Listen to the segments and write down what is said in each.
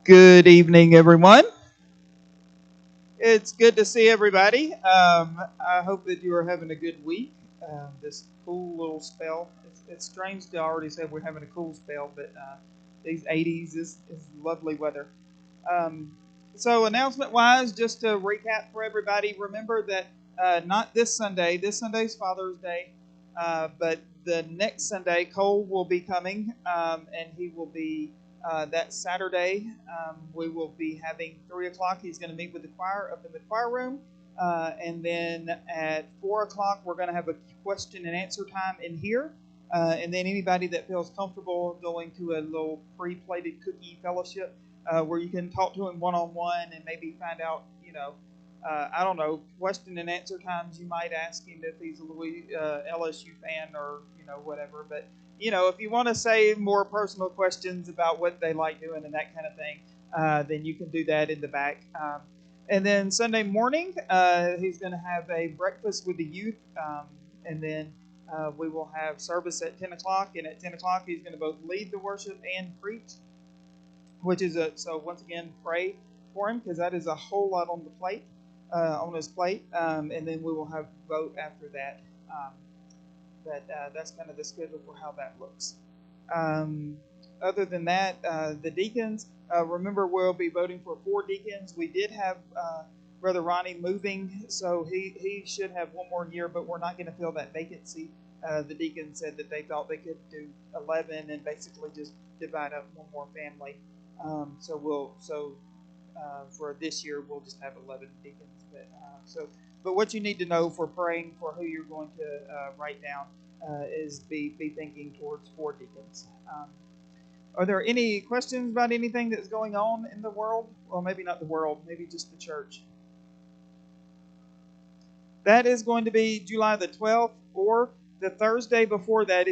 Good evening, everyone. It's good to see everybody. I hope that you are having a good week. This cool little spell. It's strange to already say we're having a cool spell, but these 80s is lovely weather. Um, so, announcement wise, just to recap for everybody, remember that not this Sunday's Father's Day, but the next Sunday, Cole will be coming and he will be that Saturday. We will be having 3 o'clock. He's going to meet with the choir up in the choir room. And then at 4 o'clock, we're going to have a question and answer time in here. And then anybody that feels comfortable going to a little pre-plated cookie fellowship where you can talk to him one-on-one and maybe find out, I don't know, question and answer times. You might ask him if he's a LSU fan or, whatever. But, if you want to say more personal questions about what they like doing and that kind of thing, then you can do that in the back. And then Sunday morning, he's going to have a breakfast with the youth. And then we will have service at 10 o'clock. And at 10 o'clock, he's going to both lead the worship and preach, so once again, pray for him because that is a whole lot on the plate, on his plate. And then we will have vote after that. That's kind of the schedule for how that looks. Other than that, the deacons, remember we'll be voting for 4 deacons. We did have Brother Ronnie moving, so he should have one more year, but we're not going to fill that vacancy. The deacons said that they thought they could do 11 and basically just divide up one more family. For this year we'll just have 11 deacons. But what you need to know for praying for who you're going to write down is be thinking towards 4 deacons. Are there any questions about anything that's going on in the world? Well, maybe not the world, maybe just the church. That is going to be July the 12th or the Thursday before that.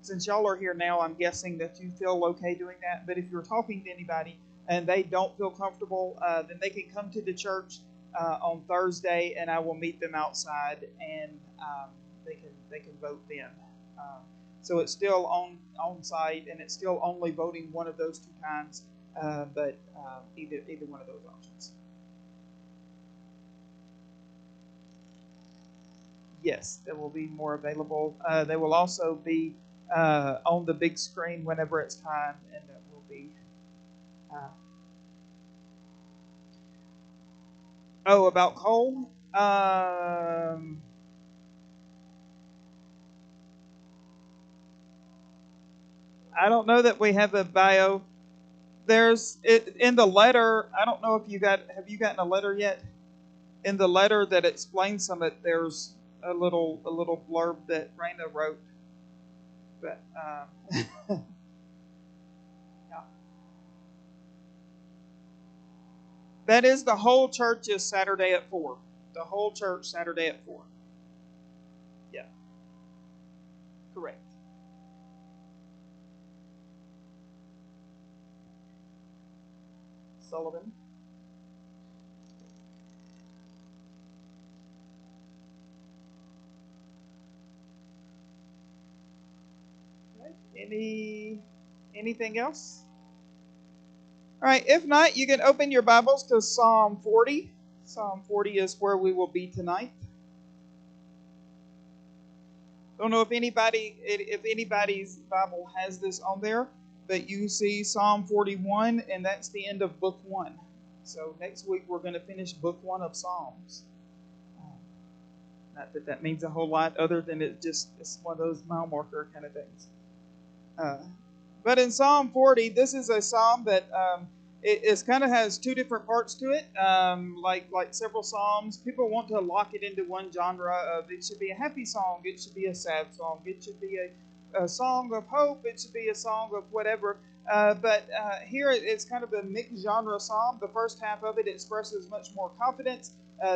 Since y'all are here now, I'm guessing that you feel okay doing that. But if you're talking to anybody and they don't feel comfortable, then they can come to the church on Thursday, and I will meet them outside, and they can vote then. So it's still on site, and it's still only voting one of those 2 times, but either one of those options. Yes, there will be more available. They will also be on the big screen whenever it's time, and that will be. About Cole. I don't know that we have a bio. There's it in the letter. I don't know if have you gotten a letter yet? In the letter that explains some of it, there's a little blurb that Raina wrote. But yeah. That is the whole church is Saturday at 4. The whole church Saturday at 4. Yeah. Correct. Sullivan. Anything else? All right, if not, you can open your Bibles to Psalm 40. Psalm 40 is where we will be tonight. Don't know if anybody's Bible has this on there, but you see Psalm 41, and that's the end of Book 1. So next week we're going to finish Book 1 of Psalms. Not that that means a whole lot, other than it's one of those mile marker kind of things. But in Psalm 40, this is a psalm that it kind of has 2 different parts to it. Like several psalms, people want to lock it into one genre of it should be a happy song, it should be a sad song, it should be a song of hope, it should be a song of whatever. But here it's kind of a mixed genre psalm. The first half of it expresses much more confidence.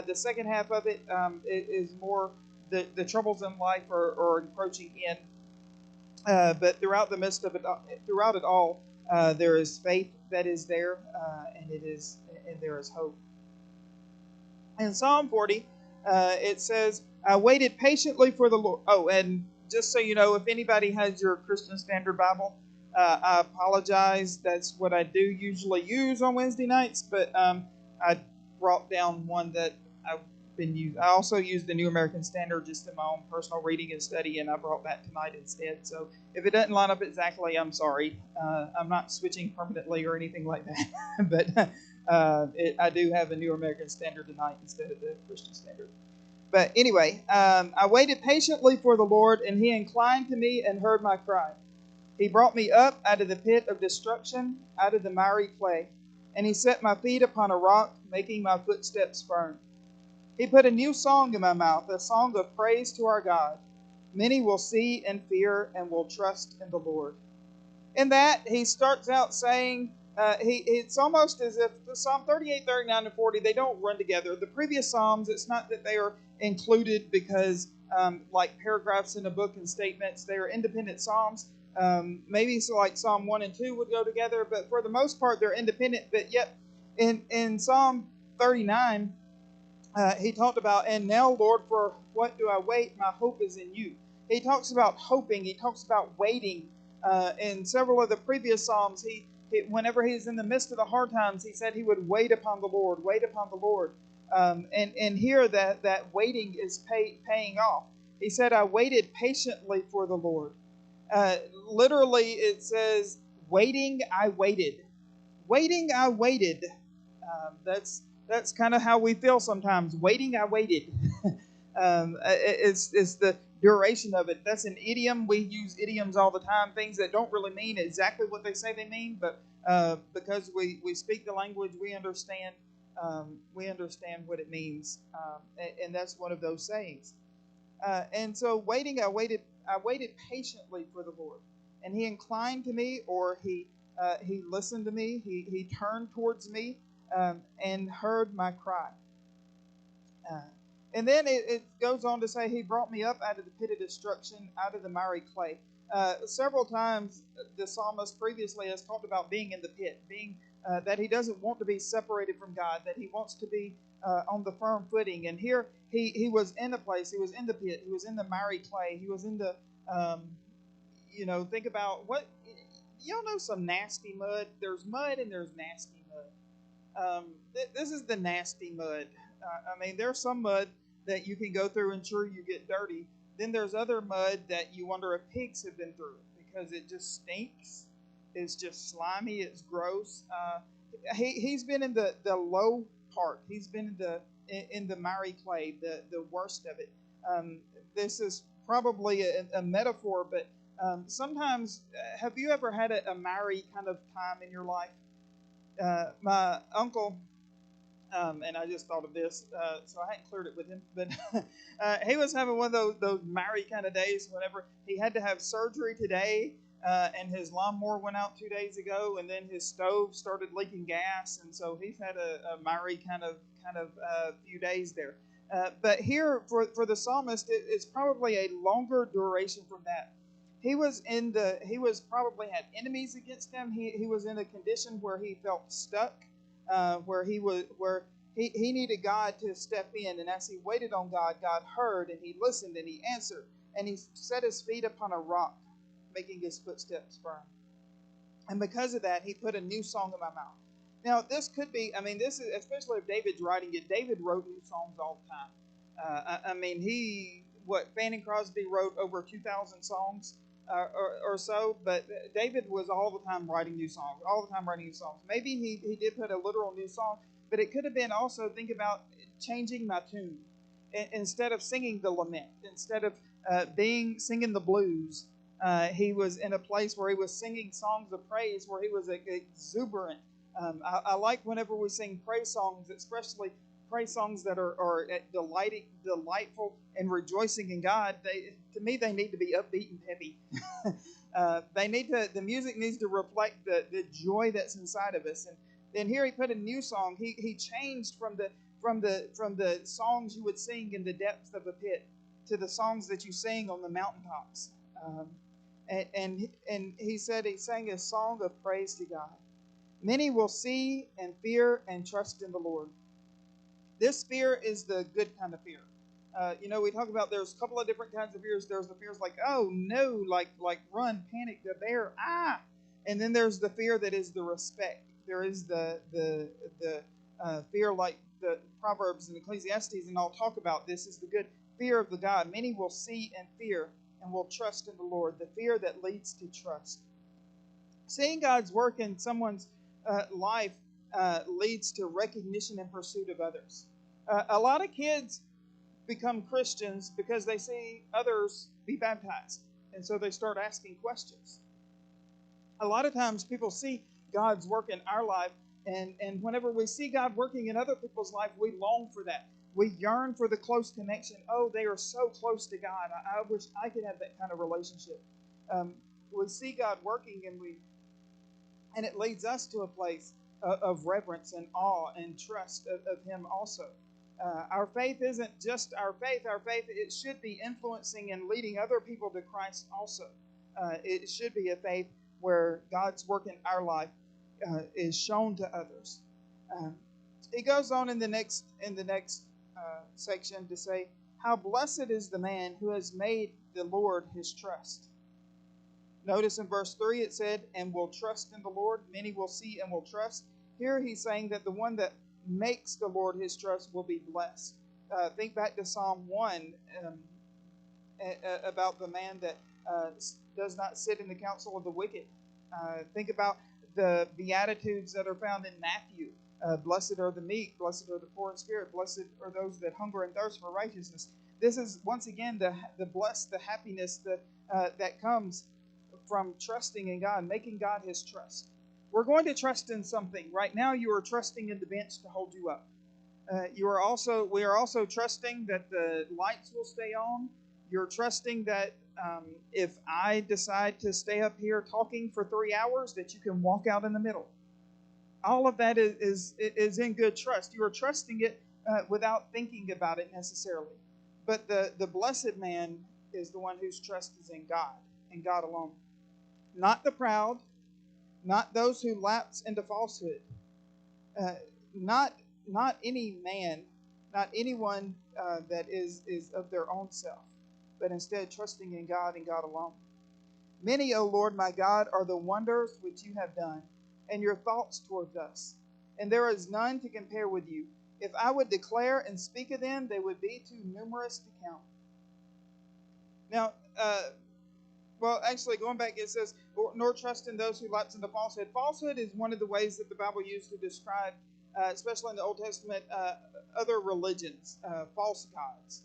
The second half of it is more the troubles in life are encroaching in. But throughout it all, there is faith that is there, and there is hope. In Psalm 40, it says, "I waited patiently for the Lord." Oh, and just so you know, if anybody has your Christian Standard Bible, I apologize. That's what I do usually use on Wednesday nights, but I brought down one that I've been using. I also use the New American Standard just in my own personal reading and study, and I brought that tonight instead. So if it doesn't line up exactly, I'm sorry. I'm not switching permanently or anything like that, but I do have a New American Standard tonight instead of the Christian Standard. But anyway, I waited patiently for the Lord, and He inclined to me and heard my cry. He brought me up out of the pit of destruction, out of the miry clay, and He set my feet upon a rock, making my footsteps firm. He put a new song in my mouth, a song of praise to our God. Many will see and fear and will trust in the Lord. In that, he starts out saying, it's almost as if the Psalm 38, 39, and 40, they don't run together. The previous Psalms, it's not that they are included because, like paragraphs in a book and statements, they are independent Psalms. Maybe so like Psalm 1 and 2 would go together, but for the most part, they're independent. But yet, in Psalm 39, he talked about, and now, Lord, for what do I wait? My hope is in you. He talks about hoping. He talks about waiting. In several of the previous Psalms, whenever he's in the midst of the hard times, he said he would wait upon the Lord, wait upon the Lord. And here that waiting is paying off. He said, I waited patiently for the Lord. Literally, it says, waiting, I waited. Waiting, I waited. That's kind of how we feel sometimes. Waiting, I waited. It's the duration of it. That's an idiom. We use idioms all the time, things that don't really mean exactly what they say they mean, but because we speak the language, we understand what it means, and that's one of those sayings. And so waiting, I waited patiently for the Lord, and He inclined to me, or He listened to me. He turned towards me and heard my cry. Uh, and then it goes on to say, He brought me up out of the pit of destruction, out of the miry clay. Several times, the psalmist previously has talked about being in the pit, being that he doesn't want to be separated from God, that he wants to be on the firm footing. And here he was in a place, he was in the pit, he was in the miry clay, he was in the, think about what, y'all know some nasty mud. There's mud and there's nasty mud. This is the nasty mud. There's some mud that you can go through and sure you get dirty. Then there's other mud that you wonder if pigs have been through it because it just stinks. It's just slimy. It's gross. He's been in the low part. He's been in the miry clay, the worst of it. This is probably a metaphor, but sometimes, have you ever had a miry kind of time in your life? My uncle, and I just thought of this, so I hadn't cleared it with him, but he was having one of those miry kind of days whenever he had to have surgery today, and his lawnmower went out 2 days ago, and then his stove started leaking gas, and so he's had a miry kind of few days there. But here, for the psalmist, it's probably a longer duration from that. He was probably had enemies against him. He was in a condition where he felt stuck, where he needed God to step in. And as he waited on God, God heard and He listened and He answered. And he set his feet upon a rock, making his footsteps firm. And because of that, He put a new song in my mouth. Now, this could be, this is, especially if David's writing it, David wrote new songs all the time. Fanning Crosby wrote over 2,000 songs or so, but David was all the time writing new songs, Maybe he did put a literal new song, but it could have been also, think about changing my tune. Instead of singing the lament, instead of singing the blues, he was in a place where he was singing songs of praise, where he was exuberant. I like whenever we sing praise songs, especially praise songs that are delightful and rejoicing in God. To me, they need to be upbeat and heavy. The music needs to reflect the joy that's inside of us. And then here he put a new song. He changed from the songs you would sing in the depths of a pit to the songs that you sing on the mountaintops. And he said he sang a song of praise to God. Many will see and fear and trust in the Lord. This fear is the good kind of fear. We talk about there's a couple of different kinds of fears. There's the fears like, oh no, like run, panic, the bear, And then there's the fear that is the respect. There is the fear, like the Proverbs and Ecclesiastes and all talk about. This is the good fear of the God. Many will see and fear and will trust in the Lord. The fear that leads to trust. Seeing God's work in someone's life leads to recognition and pursuit of others. A lot of kids become Christians because they see others be baptized, and so they start asking questions. A lot of times people see God's work in our life, and whenever we see God working in other people's life, we long for that. We yearn for the close connection. Oh, they are so close to God. I wish I could have that kind of relationship. We see God working, and it leads us to a place of reverence and awe and trust of Him also. Our faith isn't just our faith. Our faith, it should be influencing and leading other people to Christ also. It should be a faith where God's work in our life is shown to others. He goes on in the next section to say, "How blessed is the man who has made the Lord his trust." Notice in verse 3 it said, "And will trust in the Lord." Many will see and will trust. Here he's saying that the one that makes the Lord his trust will be blessed. Think back to Psalm 1 about the man that does not sit in the counsel of the wicked. Think about the Beatitudes that are found in Matthew. Blessed are the meek, blessed are the poor in spirit, blessed are those that hunger and thirst for righteousness. This is, once again, the blessed, the happiness that comes from trusting in God, making God his trust. We're going to trust in something. Right now, you are trusting in the bench to hold you up. We are also trusting that the lights will stay on. You're trusting that if I decide to stay up here talking for 3 hours, that you can walk out in the middle. All of that is in good trust. You are trusting it without thinking about it necessarily. But the blessed man is the one whose trust is in God and God alone. Not the proud, not those who lapse into falsehood, not any man, not anyone that is of their own self, but instead trusting in God and God alone. Many, O Lord my God, are the wonders which you have done, and your thoughts towards us, and there is none to compare with you. If I would declare and speak of them, they would be too numerous to count. Now, actually, going back, it says, "Nor trust in those who lapse into falsehood." Falsehood is one of the ways that the Bible used to describe, especially in the Old Testament, other religions, false gods.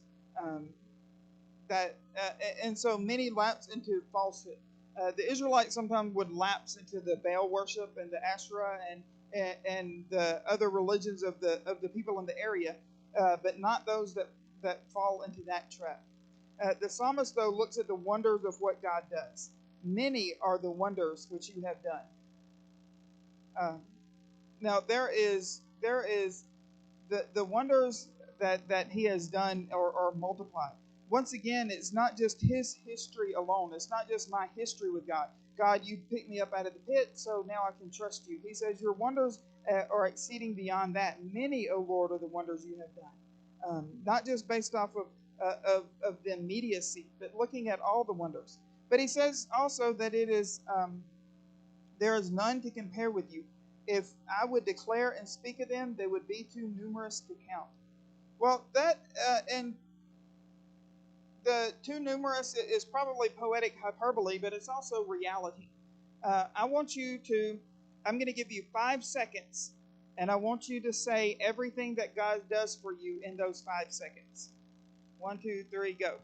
And so many lapse into falsehood. The Israelites sometimes would lapse into the Baal worship and the Asherah and the other religions of the people in the area, but not those that fall into that trap. The psalmist, though, looks at the wonders of what God does. Many are the wonders which you have done. Now there is the wonders that he has done are multiplied. Once again, it's not just his history alone. It's not just my history with God. God, you picked me up out of the pit, so now I can trust you. He says your wonders are exceeding beyond that. Many, O Lord, are the wonders you have done. Not just based off of the immediacy, but looking at all the wonders. But he says also that it is there is none to compare with you. If I would declare and speak of them, they would be too numerous to count. Well, that and the too numerous is probably poetic hyperbole, but it's also reality. I'm going to give you 5 seconds, and I want you to say everything that God does for you in those 5 seconds. 1, 2, 3, go.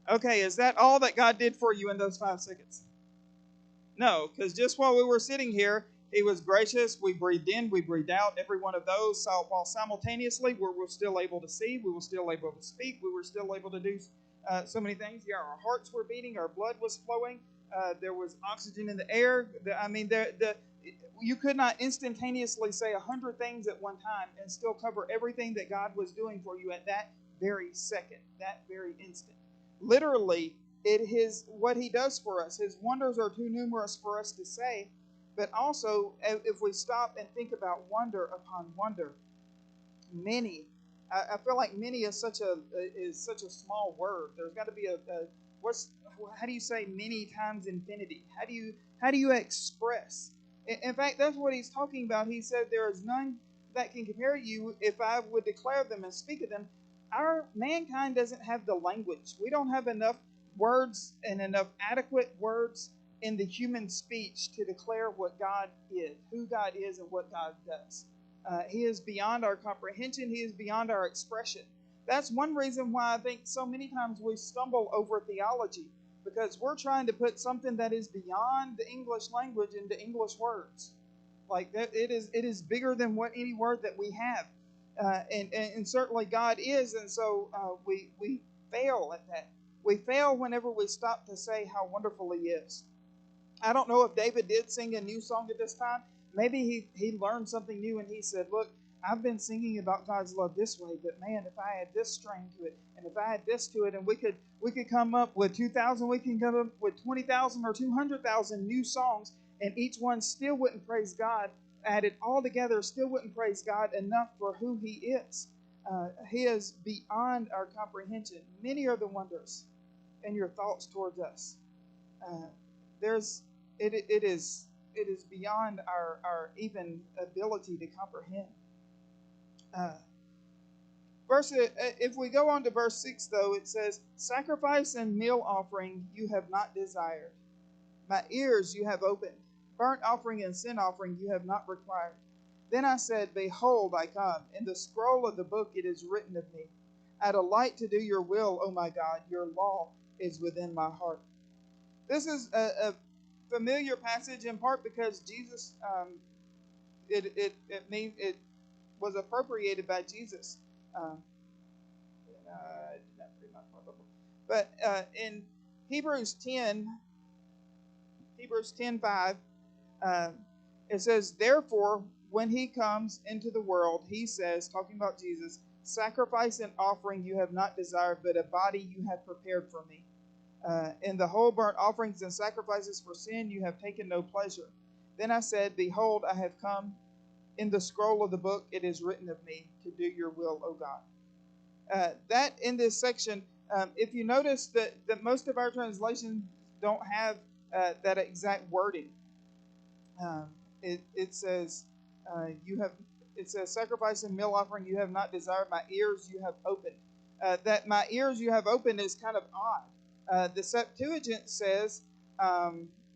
Okay, is that all that God did for you in those 5 seconds? No, because just while we were sitting here, He was gracious. We breathed in, we breathed out. Every one of those, while simultaneously we were still able to see, we were still able to speak, we were still able to do so many things. Yeah, our hearts were beating, our blood was flowing. There was oxygen in the air. You could not instantaneously say 100 things at one time and still cover everything that God was doing for you at that very second, that very instant. Literally, what He does for us. His wonders are too numerous for us to say, but also, if we stop and think about wonder upon wonder, many I feel like many is such a small word. There's got to be a what's how do you say many times infinity? How do you express? In fact, that's what he's talking about. He said there is none that can compare you if I would declare them and speak of them. Our mankind doesn't have the language. We don't have enough words and enough adequate words in the human speech to declare what God is, who God is, and what God does. He is beyond our comprehension. He is beyond our expression. That's one reason why I think so many times we stumble over theology, because we're trying to put something that is beyond the English language into English words. Like that, it is bigger than what any word that we have, and certainly God is, and so we fail at that. We fail whenever we stop to say how wonderful He is. I don't know if David did sing a new song at this time. Maybe he learned something new and he said, "Look, I've been singing about God's love this way, but man, if I had this strain to it, and if I had this to it, and we could come up with 2,000, we can come up with 20,000 or 200,000 new songs, and each one still wouldn't praise God. Added all together, still wouldn't praise God enough for who He is. He is beyond our comprehension. Many are the wonders in your thoughts towards us. Uh, there's it is beyond our even ability to comprehend. Uh, if we go on to verse 6, though, it says, "Sacrifice and meal offering you have not desired. My ears you have opened. Burnt offering and sin offering you have not required. Then I said, Behold, I come. In the scroll of the book it is written of me. I delight to do your will, O my God. Your law is within my heart." This is a familiar passage in part because Jesus, it means it was appropriated by Jesus. Um, I did not read my Bible, but in Hebrews 10, Hebrews 10:5, uh, it says, "Therefore, when He comes into the world, He says, talking about Jesus, sacrifice and offering you have not desired, but a body you have prepared for me. In the whole burnt offerings and sacrifices for sin you have taken no pleasure. Then I said, Behold, I have come. In the scroll of the book it is written of me to do your will, O God." That in this section, if you notice that most of our translations don't have that exact wording. Um, it says you have. It says, "Sacrifice and meal offering you have not desired. My ears you have opened." That "my ears you have opened" is kind of odd. The Septuagint says,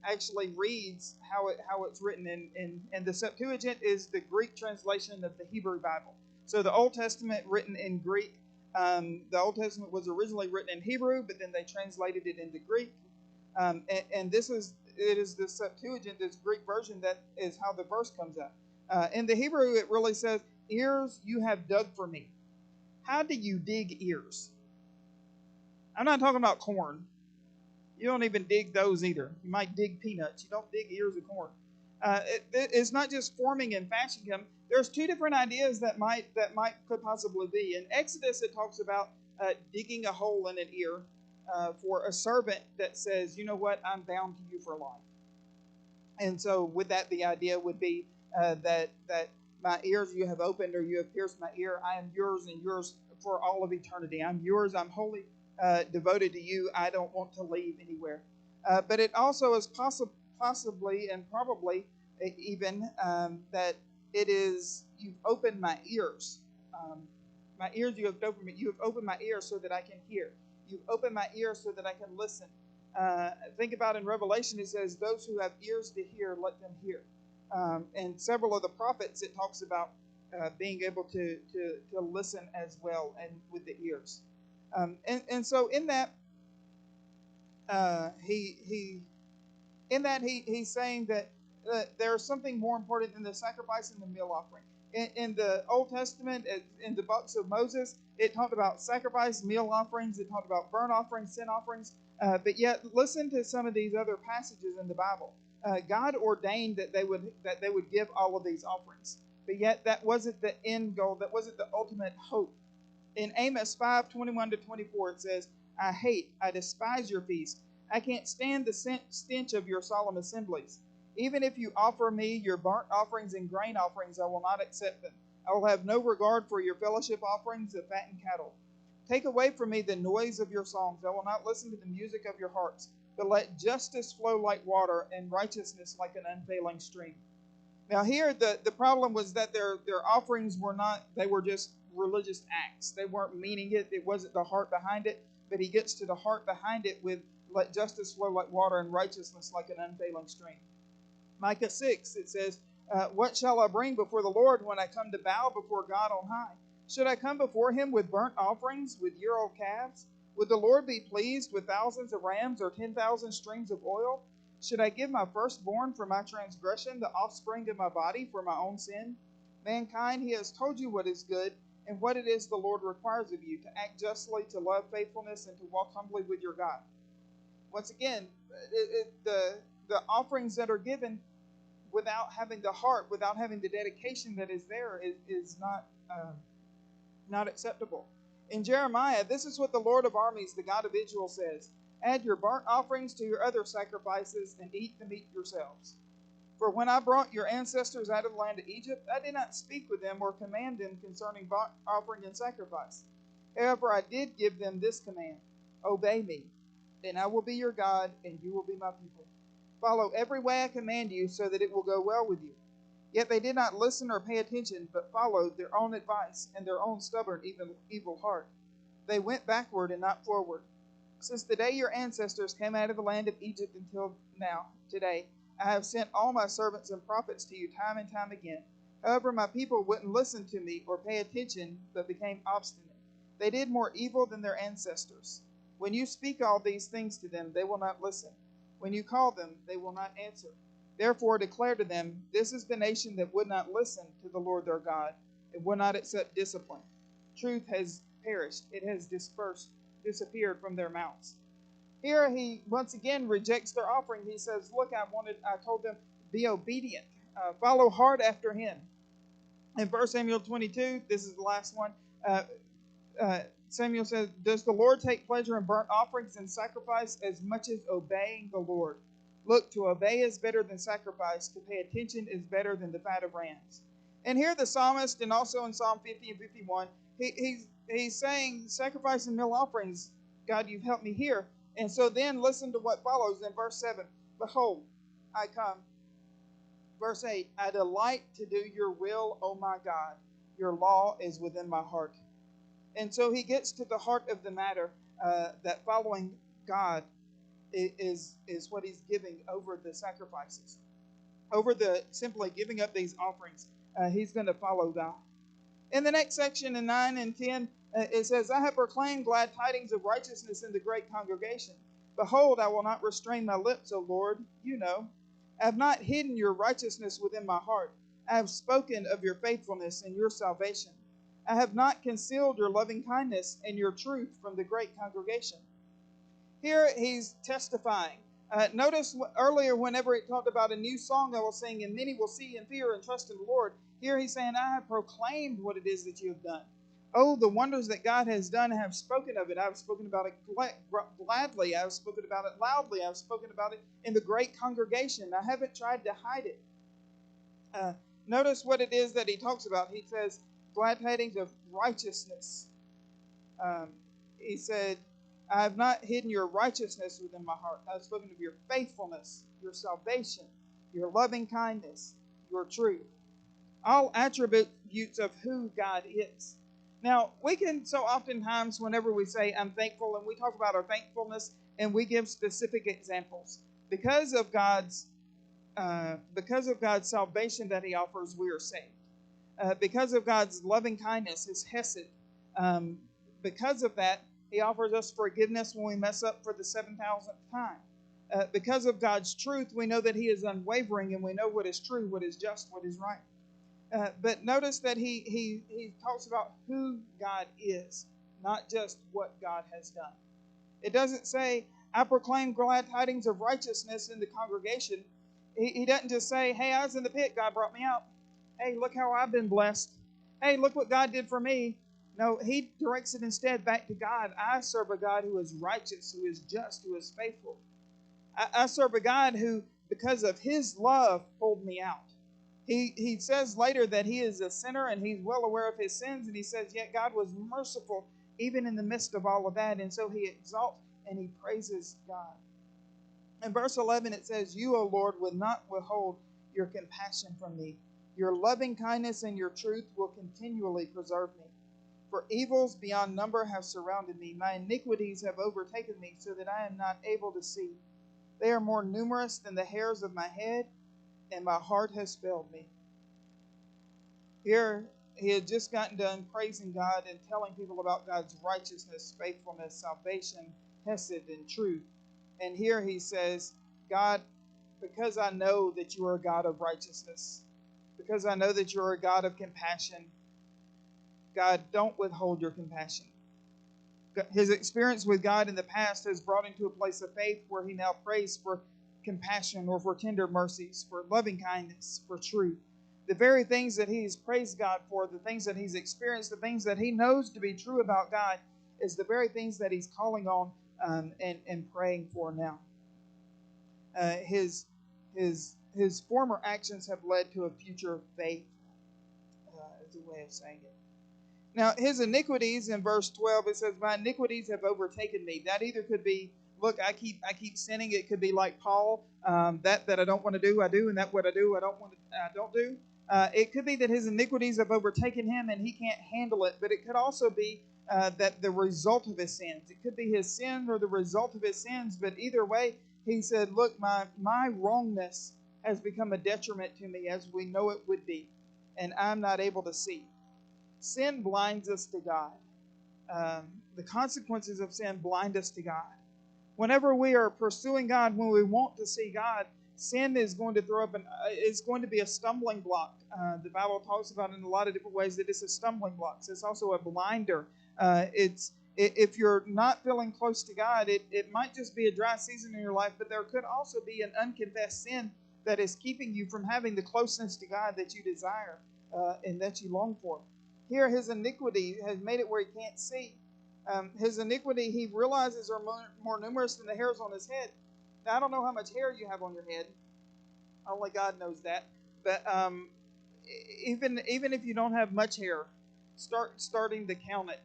actually reads how it's written and the Septuagint is the Greek translation of the Hebrew Bible. So the Old Testament written in Greek. The Old Testament was originally written in Hebrew, but then they translated it into Greek. And it is the Septuagint, this Greek version, that is how the verse comes out. In the Hebrew, it really says, "Ears you have dug for me." How do you dig ears? I'm not talking about corn. You don't even dig those either. You might dig peanuts. You don't dig ears of corn. It's not just forming and fashioning them. There's two different ideas that could possibly be. In Exodus, it talks about digging a hole in an ear for a servant that says, "You know what? I'm bound to you for life." And so, with that, the idea would be that my ears you have opened, or you have pierced my ear. I am yours and yours for all of eternity. I'm yours. I'm wholly devoted to you. I don't want to leave anywhere. But it also is possibly and probably even that it is you've opened my ears. My ears you have opened me. You have opened my ears so that I can hear. You've opened my ears so that I can listen. Think about in Revelation, it says, "Those who have ears to hear, let them hear." And several of the prophets, it talks about being able to listen as well and with the ears. And so in that, he's saying that there's something more important than the sacrifice and the meal offering. In the Old Testament, in the books of Moses, it talked about sacrifice, meal offerings. It talked about burnt offerings, sin offerings. But yet, listen to some of these other passages in the Bible. God ordained that they would give all of these offerings. But yet, that wasn't the end goal. That wasn't the ultimate hope. In Amos 5:21-24, it says, I despise your feast. I can't stand the stench of your solemn assemblies. Even if you offer me your burnt offerings and grain offerings, I will not accept them. I will have no regard for your fellowship offerings of fattened cattle. Take away from me the noise of your songs. I will not listen to the music of your harps, but let justice flow like water and righteousness like an unfailing stream. Now here the problem was that their offerings were not, they were just religious acts. They weren't meaning it. It wasn't the heart behind it, but he gets to the heart behind it with let justice flow like water and righteousness like an unfailing stream. Micah 6, it says, what shall I bring before the Lord when I come to bow before God on high? Should I come before him with burnt offerings, with year-old calves? Would the Lord be pleased with thousands of rams or 10,000 strings of oil? Should I give my firstborn for my transgression, the offspring of my body for my own sin? Mankind, he has told you what is good and what it is the Lord requires of you, to act justly, to love faithfulness, and to walk humbly with your God. Once again, the offerings that are given without having the heart, without having the dedication that is there, is not acceptable. In Jeremiah, this is what the Lord of armies, the God of Israel, says: add your burnt offerings to your other sacrifices and eat the meat yourselves. For when I brought your ancestors out of the land of Egypt, I did not speak with them or command them concerning burnt offering and sacrifice. However, I did give them this command: obey me, and I will be your God, and you will be my people. Follow every way I command you, so that it will go well with you. Yet they did not listen or pay attention, but followed their own advice and their own stubborn, evil heart. They went backward and not forward. Since the day your ancestors came out of the land of Egypt until now, today, I have sent all my servants and prophets to you time and time again. However, my people wouldn't listen to me or pay attention, but became obstinate. They did more evil than their ancestors. When you speak all these things to them, they will not listen. When you call them, they will not answer. Therefore declare to them, this is the nation that would not listen to the Lord their God, and would not accept discipline. Truth has perished. It has disappeared from their mouths. Here he once again rejects their offering. He says, look, I told them, be obedient. Follow hard after him. In 1 Samuel 22, this is the last one, Samuel says, does the Lord take pleasure in burnt offerings and sacrifice as much as obeying the Lord? Look, to obey is better than sacrifice. To pay attention is better than the fat of rams. And here the psalmist, and also in Psalm 50 and 51, he's saying, sacrifice and meal offerings, God, you've helped me here. And so then listen to what follows in verse 7. Behold, I come. Verse 8, I delight to do your will, O my God. Your law is within my heart. And so he gets to the heart of the matter, that following God is what he's giving over the sacrifices. Over the simply giving up these offerings, he's going to follow God. In the next section, in 9 and 10, it says, I have proclaimed glad tidings of righteousness in the great congregation. Behold, I will not restrain my lips, O Lord, you know. I have not hidden your righteousness within my heart. I have spoken of your faithfulness and your salvation. I have not concealed your loving kindness and your truth from the great congregation. Here he's testifying. Notice earlier, whenever he talked about a new song I will sing, and many will see and fear and trust in the Lord, here he's saying, I have proclaimed what it is that you have done. Oh, the wonders that God has done, I have spoken of it. I have spoken about it gladly. I have spoken about it loudly. I have spoken about it in the great congregation. I haven't tried to hide it. Notice what it is that he talks about. He says, glad tidings of righteousness. He said, I have not hidden your righteousness within my heart. I have spoken of your faithfulness, your salvation, your loving kindness, your truth. All attributes of who God is. Now, we can so oftentimes, whenever we say I'm thankful, and we talk about our thankfulness, and we give specific examples. Because of God's salvation that he offers, we are saved. Because of God's loving kindness, his hesed, because of that, he offers us forgiveness when we mess up for the 7,000th time. Because of God's truth, we know that he is unwavering, and we know what is true, what is just, what is right. But notice that he talks about who God is, not just what God has done. It doesn't say, I proclaim glad tidings of righteousness in the congregation. He doesn't just say, hey, I was in the pit, God brought me out. Hey, look how I've been blessed. Hey, look what God did for me. No, he directs it instead back to God. I serve a God who is righteous, who is just, who is faithful. I serve a God who, because of his love, pulled me out. He says later that he is a sinner and he's well aware of his sins, and he says, yet God was merciful even in the midst of all of that. And so he exalts and he praises God. In verse 11 it says, you, O Lord, would not withhold your compassion from me. Your loving kindness and your truth will continually preserve me. For evils beyond number have surrounded me. My iniquities have overtaken me, so that I am not able to see. They are more numerous than the hairs of my head, and my heart has failed me. Here, he had just gotten done praising God and telling people about God's righteousness, faithfulness, salvation, hesed, and truth. And here he says, God, because I know that you are a God of righteousness, because I know that you are a God of compassion, God, don't withhold your compassion. His experience with God in the past has brought him to a place of faith where he now prays for compassion or for tender mercies, for loving kindness, for truth. The very things that he's praised God for, the things that he's experienced, the things that he knows to be true about God, is the very things that he's calling on and praying for now. His former actions have led to a future faith, is a way of saying it. Now, his iniquities, in verse 12, it says, my iniquities have overtaken me. That either could be, look, I keep sinning. It could be like Paul, that I don't want to do, I do, and that what I do, I don't do. It could be that his iniquities have overtaken him and he can't handle it, but it could also be that the result of his sins. It could be his sin or the result of his sins, but either way, he said, look, my wrongness has become a detriment to me, as we know it would be, and I'm not able to see. Sin blinds us to God. The consequences of sin blind us to God. Whenever we are pursuing God, when we want to see God, sin is going to throw up it's going to be a stumbling block. The Bible talks about it in a lot of different ways that it's a stumbling block. So it's also a blinder. If you're not feeling close to God, it might just be a dry season in your life, but there could also be an unconfessed sin that is keeping you from having the closeness to God that you desire and that you long for. Here, his iniquity has made it where he can't see. His iniquity, he realizes, are more numerous than the hairs on his head. Now, I don't know how much hair you have on your head. Only God knows that. But even if you don't have much hair, starting to count it,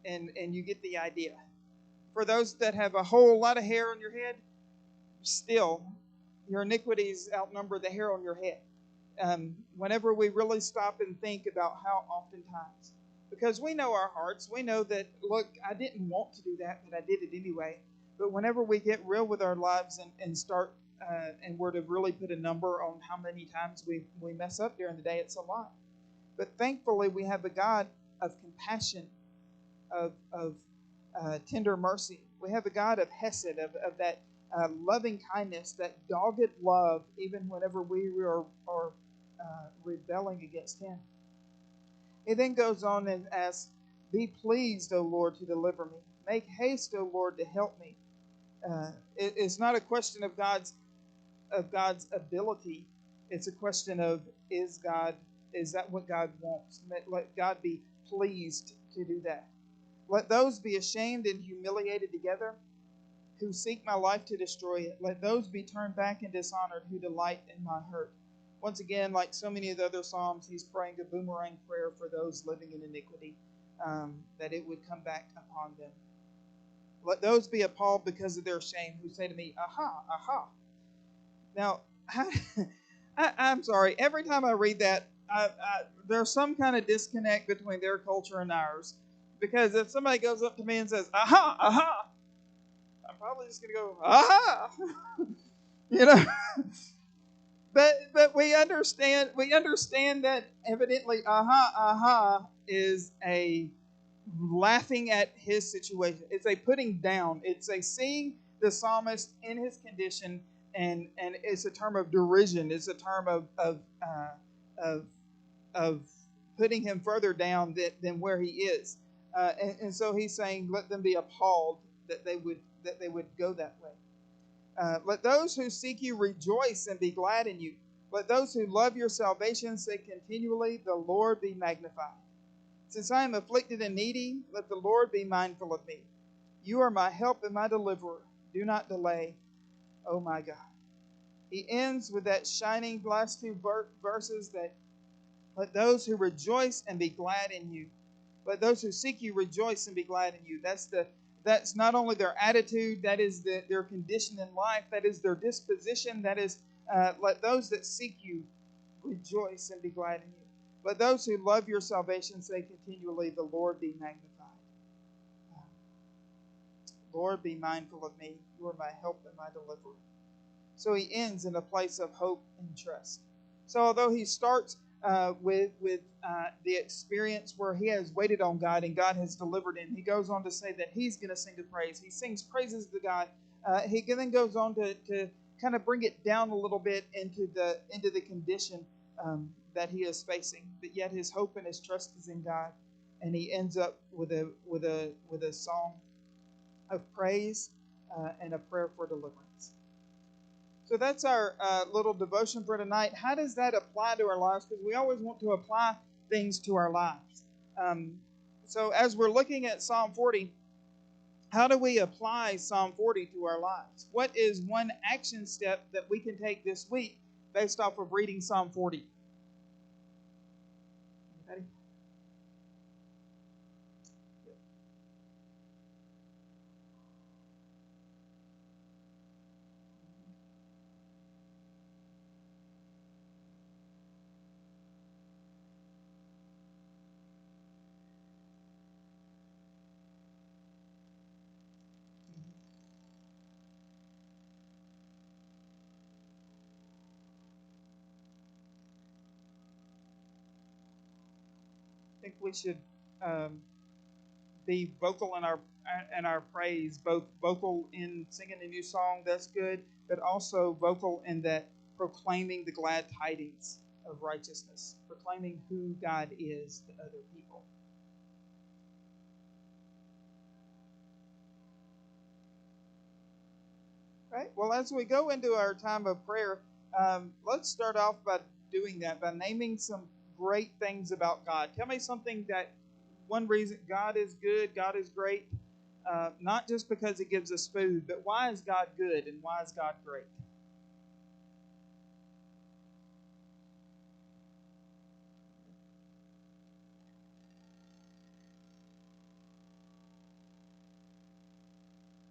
and you get the idea. For those that have a whole lot of hair on your head, still, your iniquities outnumber the hair on your head. Whenever we really stop and think about how oftentimes, because we know our hearts, we know that, look, I didn't want to do that, but I did it anyway. But whenever we get real with our lives and start and we're to really put a number on how many times we mess up during the day, it's a lot. But thankfully, we have a God of compassion, of tender mercy. We have a God of hesed, of that loving kindness, that dogged love, even whenever we are rebelling against him. He then goes on and asks, be pleased, O Lord, to deliver me. Make haste, O Lord, to help me. It's not a question of God's ability. It's a question of, is that what God wants? Let God be pleased to do that. Let those be ashamed and humiliated together who seek my life to destroy it. Let those be turned back and dishonored who delight in my hurt. Once again, like so many of the other Psalms, he's praying a boomerang prayer for those living in iniquity, that it would come back upon them. Let those be appalled because of their shame who say to me, aha, aha. Now, I'm sorry, every time I read that, there's some kind of disconnect between their culture and ours. Because if somebody goes up to me and says, aha, aha, I'm probably just going to go, aha, you know. But we understand that evidently, aha, aha is a laughing at his situation. It's a putting down. It's a seeing the psalmist in his condition, and it's a term of derision. It's a term of putting him further down than where he is. And so he's saying, let them be appalled that they would go that way. Let those who seek you rejoice and be glad in you. Let those who love your salvation say continually, the Lord be magnified. Since I am afflicted and needy, let the Lord be mindful of me. You are my help and my deliverer. Do not delay, oh my God. He ends with that shining last two verses that let those who rejoice and be glad in you. Let those who seek you rejoice and be glad in you. That's not only their attitude, that is their condition in life, that is their disposition, that is let those that seek you rejoice and be glad in you. Let those who love your salvation say continually, the Lord be magnified. Lord, be mindful of me. You are my help and my deliverer. So he ends in a place of hope and trust. So although he starts with the experience where he has waited on God and God has delivered him, he goes on to say that he's going to sing a praise. He sings praises to God. He then goes on to kind of bring it down a little bit into the condition that he is facing. But yet his hope and his trust is in God, and he ends up with a song of praise and a prayer for deliverance. So that's our little devotion for tonight. How does that apply to our lives? Because we always want to apply things to our lives. So as we're looking at Psalm 40, how do we apply Psalm 40 to our lives? What is one action step that we can take this week based off of reading Psalm 40? Anybody? I think we should be vocal in our praise, both vocal in singing a new song, that's good, but also vocal in that proclaiming the glad tidings of righteousness, proclaiming who God is to other people. Right? Well, as we go into our time of prayer, let's start off by doing that, by naming some great things about God. Tell me something that one reason God is good, God is great, not just because He gives us food, but why is God good and why is God great?